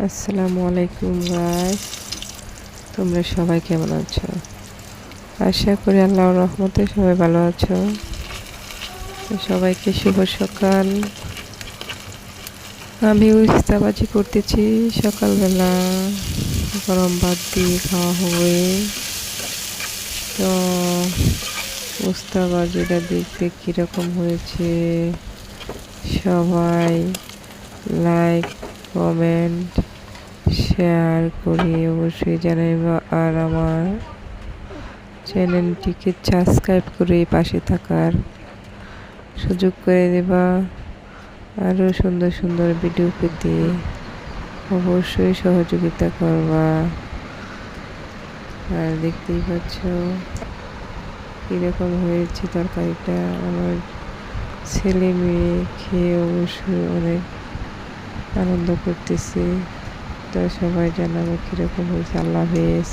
আসসালামু আলাইকুম গাইস, তোমরা সবাই কেমন আছো? আশা করি আল্লাহর রহমতে সবাই ভালো আছো। তো সবাইকে শুভ সকাল। আমি উস্তাবাজি করতেছি সকালবেলা, গরম ভাত দিয়ে খাওয়া হবে। তো উস্তাবাজিটা দেখতে কিরকম হয়েছে সবাই লাইক, কমেন্ট, শেয়ার করে অবশ্যই জানাইবা। আর আমার চ্যানেলটিকে সাবস্ক্রাইব করে পাশে থাকার সুযোগ করে দেবা। আরও সুন্দর সুন্দর ভিডিও পেতে অবশ্যই সহযোগিতা করবা। আর দেখতেই পাচ্ছ কীরকম হয়েছে তরকারিটা। আমার ছেলে মেয়ে খেয়ে অবশ্যই অনেক আনন্দ করতেছে। তো সবাই জানাবো কীরকম হয়েছে। আল্লাহ হাফেজ।